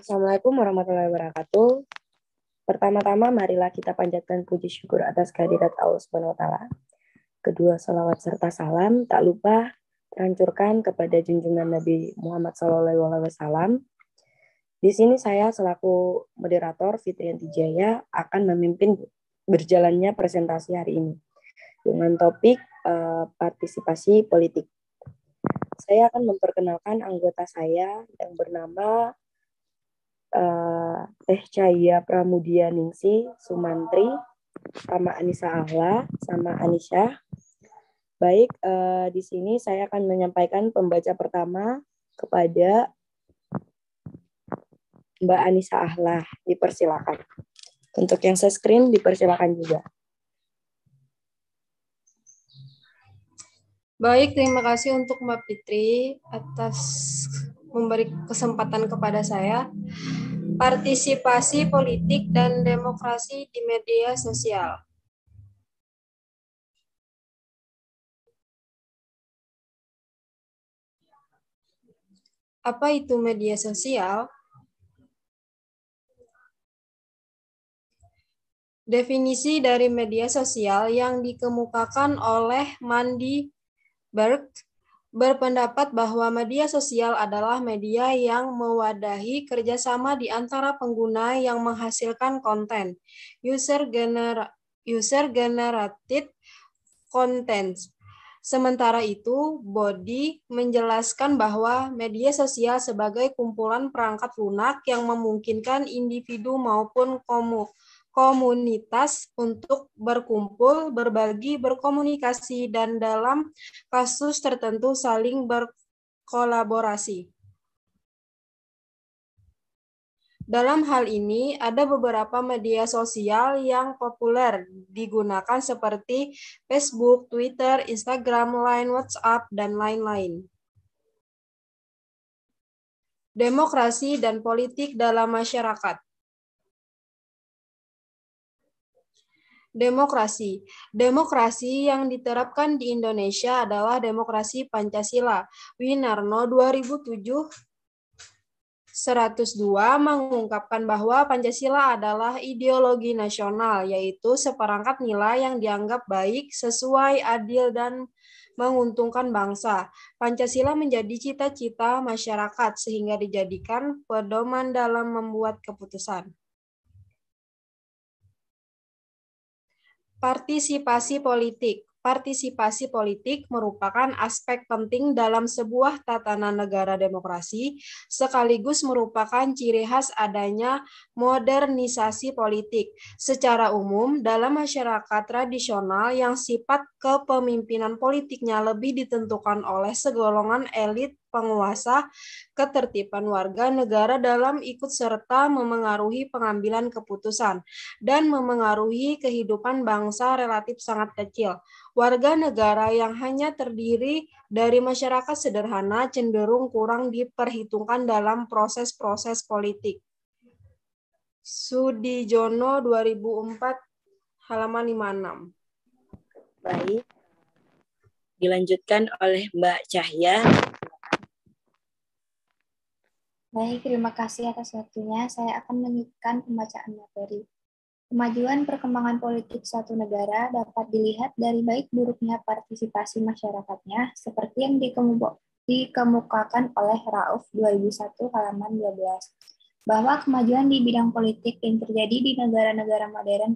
Assalamualaikum warahmatullahi wabarakatuh. Pertama-tama, marilah kita panjatkan puji syukur atas kehadirat Allah Subhanahu wa Ta'ala. Kedua, salawat serta salam tak lupa terhancurkan kepada junjungan Nabi Muhammad SAW. Di sini saya selaku moderator Fitriyanti Jaya akan memimpin berjalannya presentasi hari ini dengan topik partisipasi politik. Saya akan memperkenalkan anggota saya yang bernama Teh Cahya Pramudia Ningsi Sumantri, sama Anissa Ahla, sama Anisha. Baik, di sini saya akan menyampaikan pembaca pertama kepada Mbak Anissa Ahla. Dipersilakan. Untuk yang se-screen dipersilakan juga. Baik, terima kasih untuk Mbak Fitri atas memberi kesempatan kepada saya. Partisipasi politik dan demokrasi di media sosial. Apa itu media sosial? Definisi dari media sosial yang dikemukakan oleh Mandy Berg berpendapat bahwa media sosial adalah media yang mewadahi kerjasama di antara pengguna yang menghasilkan konten, user-generated content. Sementara itu, Body menjelaskan bahwa media sosial sebagai kumpulan perangkat lunak yang memungkinkan individu maupun komunitas untuk berkumpul, berbagi, berkomunikasi, dan dalam kasus tertentu saling berkolaborasi. Dalam hal ini, ada beberapa media sosial yang populer digunakan seperti Facebook, Twitter, Instagram, Line, WhatsApp, dan lain-lain. Demokrasi dan politik dalam masyarakat. Demokrasi yang diterapkan di Indonesia adalah demokrasi Pancasila. Winarno 2007-102 mengungkapkan bahwa Pancasila adalah ideologi nasional, yaitu seperangkat nilai yang dianggap baik, sesuai, adil, dan menguntungkan bangsa. Pancasila menjadi cita-cita masyarakat sehingga dijadikan pedoman dalam membuat keputusan. Partisipasi politik. Partisipasi politik merupakan aspek penting dalam sebuah tatanan negara demokrasi, sekaligus merupakan ciri khas adanya modernisasi politik. Secara umum, dalam masyarakat tradisional yang sifat kepemimpinan politiknya lebih ditentukan oleh segolongan elit penguasa, ketertiban warga negara dalam ikut serta memengaruhi pengambilan keputusan dan memengaruhi kehidupan bangsa relatif sangat kecil. Warga negara yang hanya terdiri dari masyarakat sederhana cenderung kurang diperhitungkan dalam proses-proses politik. Sudijono 2004 halaman 56. Baik. Dilanjutkan oleh Mbak Cahya. Baik, terima kasih atas waktunya. Saya akan melanjutkan pembacaan materi. Kemajuan perkembangan politik suatu negara dapat dilihat dari baik buruknya partisipasi masyarakatnya, seperti yang dikemukakan oleh Rauf 2001 halaman 12, bahwa kemajuan di bidang politik yang terjadi di negara-negara modern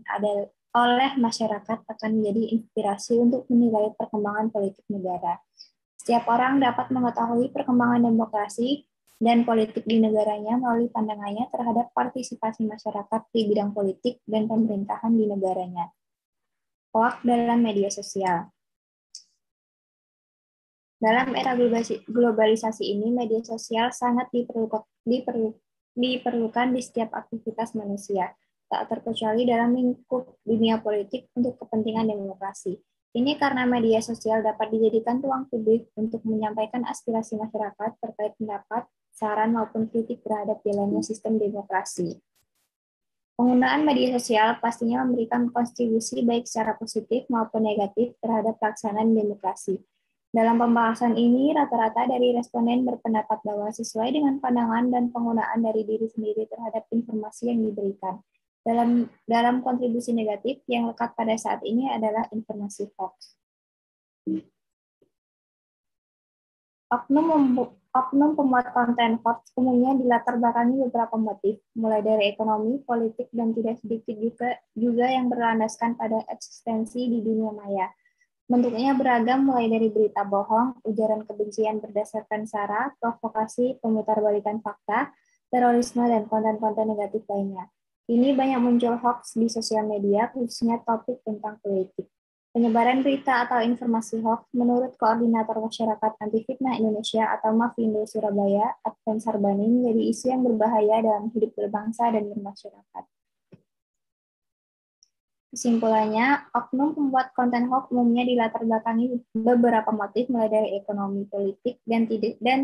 oleh masyarakat akan menjadi inspirasi untuk menilai perkembangan politik negara. Setiap orang dapat mengetahui perkembangan demokrasi dan politik di negaranya melalui pandangannya terhadap partisipasi masyarakat di bidang politik dan pemerintahan di negaranya. Hoak dalam media sosial. Dalam era globalisasi ini, media sosial sangat diperlukan di setiap aktivitas manusia, tak terkecuali dalam lingkup dunia politik untuk kepentingan demokrasi. Ini karena media sosial dapat dijadikan ruang publik untuk menyampaikan aspirasi masyarakat terkait pendapat, saran maupun kritik terhadap jalannya sistem demokrasi. Penggunaan media sosial pastinya memberikan kontribusi baik secara positif maupun negatif terhadap pelaksanaan demokrasi. Dalam pembahasan ini, rata-rata dari responden berpendapat bahwa sesuai dengan pandangan dan penggunaan dari diri sendiri terhadap informasi yang diberikan. Dalam kontribusi negatif yang lekat pada saat ini adalah informasi hoax. Oknum pembuat konten hoax umumnya dilatar belakangi beberapa motif, mulai dari ekonomi, politik, dan tidak sedikit juga yang berlandaskan pada eksistensi di dunia maya. Bentuknya beragam mulai dari berita bohong, ujaran kebencian berdasarkan sara, provokasi, pemutarbalikan fakta, terorisme, dan konten-konten negatif lainnya. Ini banyak muncul hoax di sosial media, khususnya topik tentang politik. Penyebaran berita atau informasi hoax menurut Koordinator Masyarakat Anti Fitnah Indonesia atau MAFINDO Surabaya, Adven Sarbani, menjadi isu yang berbahaya dalam hidup berbangsa dan bermasyarakat. Kesimpulannya, oknum pembuat konten hoax umumnya dilatar belakangi beberapa motif mulai dari ekonomi, politik, dan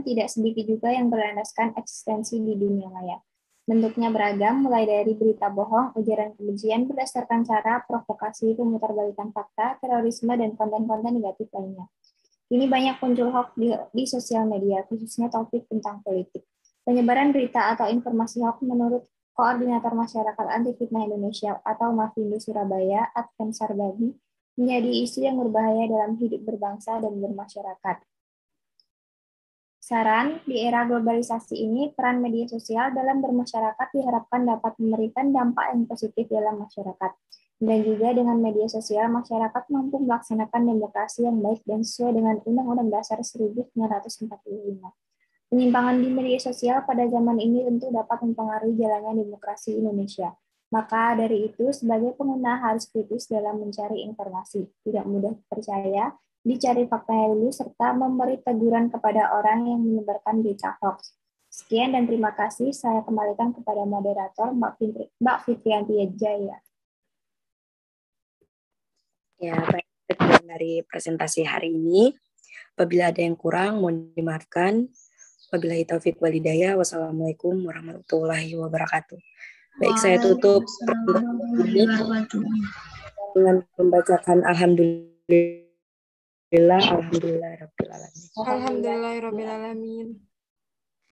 tidak sedikit juga yang berlandaskan eksistensi di dunia maya. Bentuknya beragam, mulai dari berita bohong, ujaran kebencian berdasarkan cara, provokasi, pemutarbalikan fakta, terorisme, dan konten-konten negatif lainnya. Ini banyak muncul hoax di sosial media, khususnya topik tentang politik. Penyebaran berita atau informasi hoax menurut Koordinator Masyarakat Anti Fitnah Indonesia atau MAFINDO Surabaya, Adven Sarbani, menjadi isu yang berbahaya dalam hidup berbangsa dan bermasyarakat. Saran, di era globalisasi ini, peran media sosial dalam bermasyarakat diharapkan dapat memberikan dampak yang positif dalam masyarakat. Dan juga dengan media sosial, masyarakat mampu melaksanakan demokrasi yang baik dan sesuai dengan Undang-Undang Dasar 1945. Penyimpangan di media sosial pada zaman ini tentu dapat mempengaruhi jalannya demokrasi Indonesia. Maka dari itu, sebagai pengguna harus kritis dalam mencari informasi, tidak mudah percaya, dicari faktanya dulu, serta memberi teguran kepada orang yang menyebarkan berita hoax. Sekian dan terima kasih. Saya kembalikan kepada moderator Mbak Fitrianti Jaya. Ya, baik, sekian dari presentasi hari ini. Apabila ada yang kurang, mohon dimaafkan. Wabillahi taufik walhidayah. Wassalamualaikum warahmatullahi wabarakatuh. Baik, saya tutup ini dengan membacakan alhamdulillah rabbil alamin. Alhamdulillah rabbil alamin.